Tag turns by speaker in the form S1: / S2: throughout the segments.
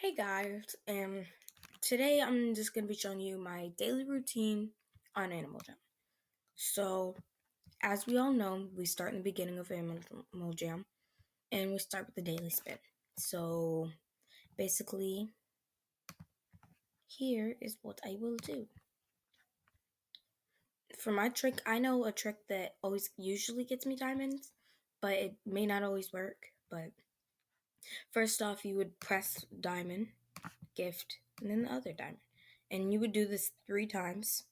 S1: Hey guys, today I'm just going to be showing you my daily routine on Animal Jam. So, as we all know, we start in the beginning of Animal Jam, and we start with the daily spin. So, basically, here is what I will do. For my trick, I know a trick that usually gets me diamonds, but it may not always work. But first off, you would press diamond, gift, and then the other diamond. And you would do this 3 times.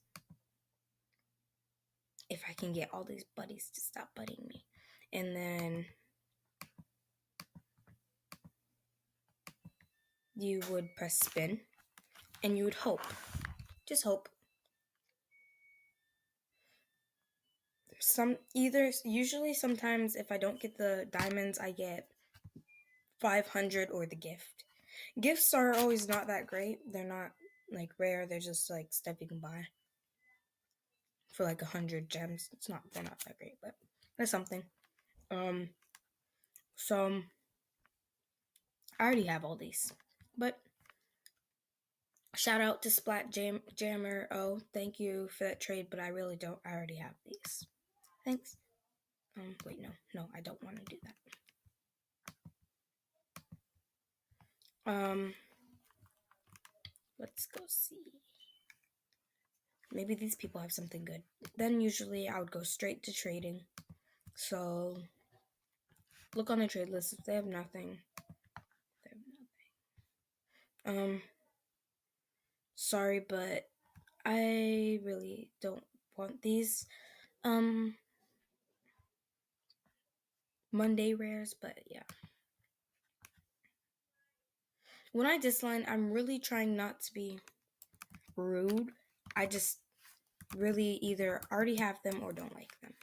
S1: If I can get all these buddies to stop butting me. And then you would press spin and you would hope. Just hope. Usually sometimes if I don't get the diamonds, I get 500 or the gift. Gifts are always not that great. They're not like rare. They're just like stuff you can buy for like 100 gems. They're not that great, but that's something. So I already have all these, but shout out to Jammer. Oh, thank you for that trade, but I really don't. I already have these. Thanks. Wait, no, I don't want to do that. Let's go see. Maybe these people have something good. Then usually I would go straight to trading. So look on the trade list. If they have nothing, they have nothing. Sorry, but I really don't want these Monday rares, but yeah. When I disline, I'm really trying not to be rude. I just really either already have them or don't like them.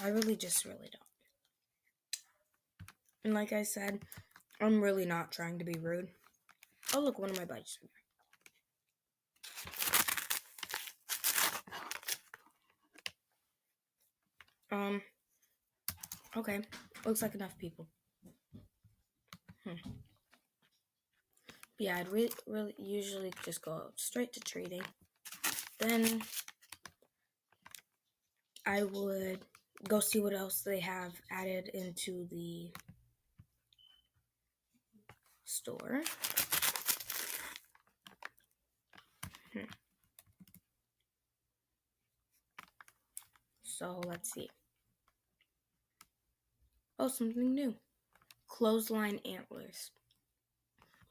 S1: I really don't. And like I said, I'm really not trying to be rude. Oh, look, one of my buddies. Okay. Looks like enough people. Yeah, I'd really usually just go straight to trading. Then I would go see what else they have added into the store. So let's see. Oh, something new. Clothesline antlers.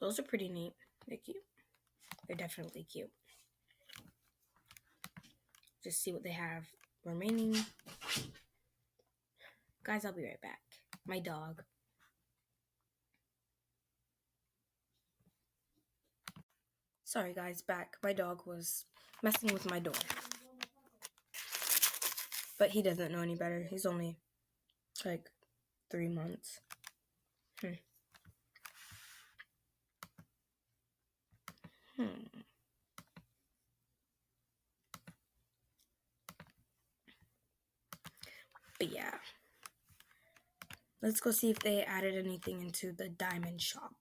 S1: Those are pretty neat. They're cute. They're definitely cute. Just see what they have remaining. Guys, I'll be right back. My dog. Sorry, guys, back. My dog was messing with my door. But he doesn't know any better. He's only, like, 3 months. But yeah. Let's go see if they added anything into the diamond shop.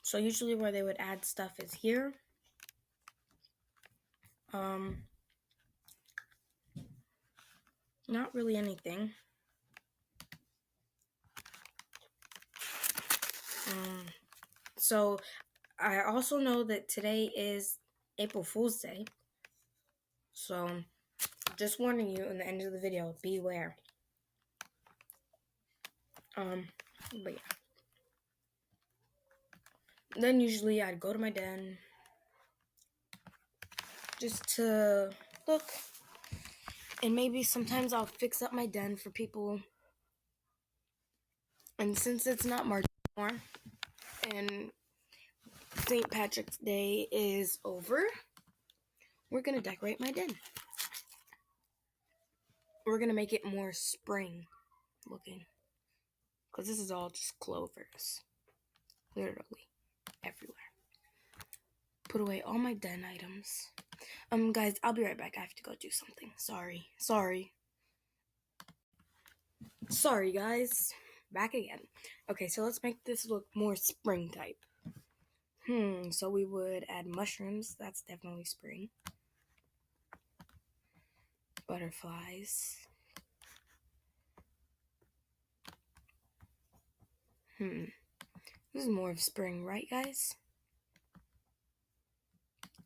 S1: So usually where they would add stuff is here. Not really anything. So I also know that today is April Fool's Day. So just warning you in the end of the video, beware. But yeah. Then usually I'd go to my den just to look. And maybe sometimes I'll fix up my den for people. And since it's not March anymore, and St. Patrick's Day is over, we're going to decorate my den. We're going to make it more spring looking. Because this is all just clovers. Literally everywhere. put away all my den items. Guys, I'll be right back. I have to go do something. Sorry, guys. Back again. Okay, so let's make this look more spring type. So we would add mushrooms. That's definitely spring. Butterflies. This is more of spring, right, guys?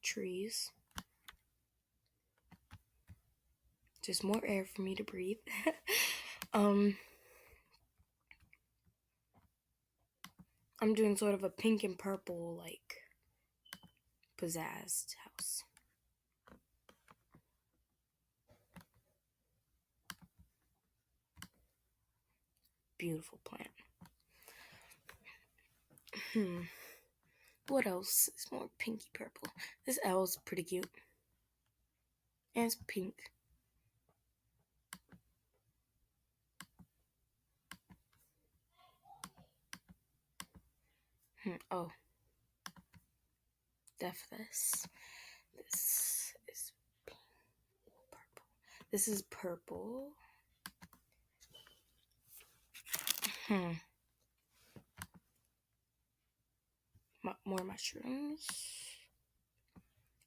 S1: Trees. Just more air for me to breathe. I'm doing sort of a pink and purple, like, pizzazzed house. Beautiful plant. What else is more pinky purple? This owl's pretty cute. And it's pink. Oh. This is purple. This is purple. More mushrooms.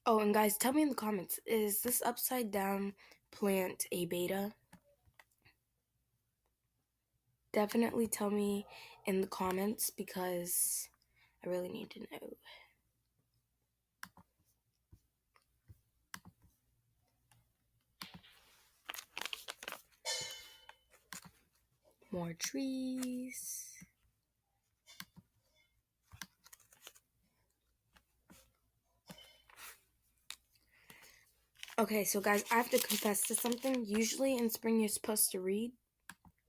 S1: Oh, and guys, tell me in the comments, is this upside down plant a beta? Definitely tell me in the comments because I really need to know. More trees. Okay, so guys, I have to confess to something. Usually in spring you're supposed to read,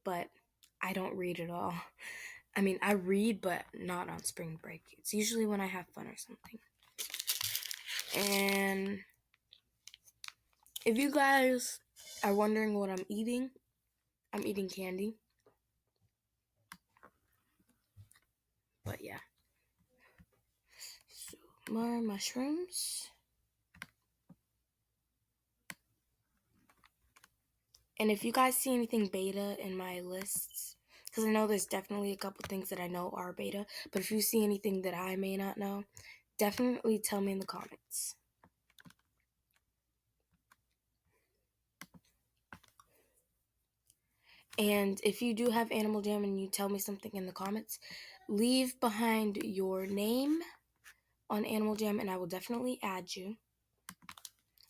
S1: but I don't read at all. I mean, I read, but not on spring break. It's usually when I have fun or something. And if you guys are wondering what I'm eating candy. But yeah. So, more mushrooms. And if you guys see anything beta in my lists, because I know there's definitely a couple things that I know are beta, but if you see anything that I may not know, definitely tell me in the comments. And if you do have Animal Jam and you tell me something in the comments, leave behind your name on Animal Jam and I will definitely add you.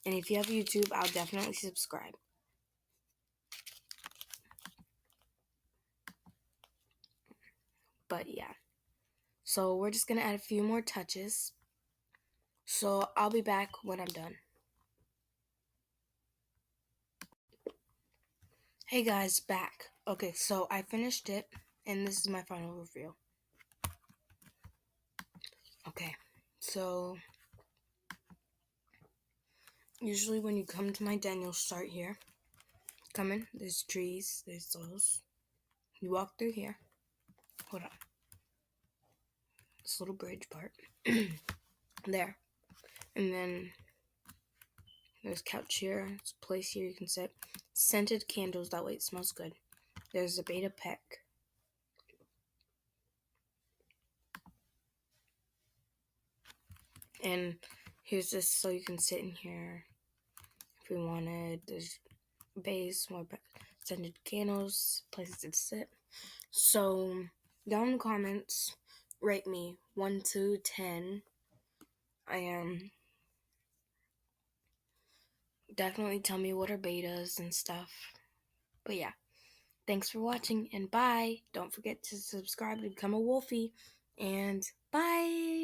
S1: And if you have YouTube, I'll definitely subscribe. But yeah. So we're just going to add a few more touches. So I'll be back when I'm done. Hey guys, back. Okay, so I finished it, and this is my final review. Okay, so usually when you come to my den, you'll start here. Come in, there's trees, there's those. You walk through here. Hold on. This little bridge part. There. And then there's a couch here. There's a place here you can sit. Scented candles, that way it smells good. There's a beta peck. And here's this so you can sit in here if you wanted. There's a base, more scented candles, places to sit. So down in the comments, rate me 1 to 10. Definitely tell me what are betas and stuff. But yeah, thanks for watching and bye. Don't forget to subscribe to become a wolfie. And bye.